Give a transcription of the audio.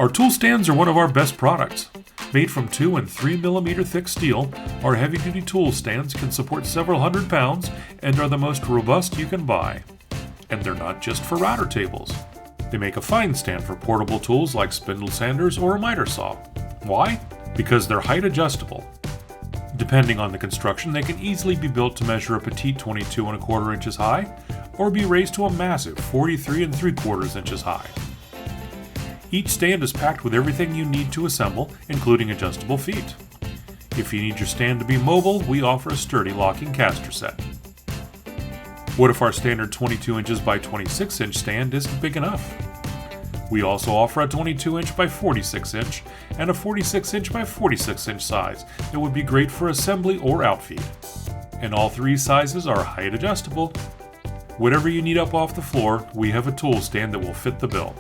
Our tool stands are one of our best products. Made from 2 and 3 millimeter thick steel, our heavy-duty tool stands can support several hundred pounds and are the most robust you can buy. And they're not just for router tables. They make a fine stand for portable tools like spindle sanders or a miter saw. Why? Because they're height adjustable. Depending on the construction, they can easily be built to measure a petite 22 1/4 inches high, or be raised to a massive 43 3/4 inches high. Each stand is packed with everything you need to assemble, including adjustable feet. If you need your stand to be mobile, we offer a sturdy locking caster set. What if our standard 22 inches by 26 inch stand isn't big enough? We also offer a 22 inch by 46 inch and a 46 inch by 46 inch size that would be great for assembly or outfeed. And all three sizes are height adjustable. Whatever you need up off the floor, we have a tool stand that will fit the bill.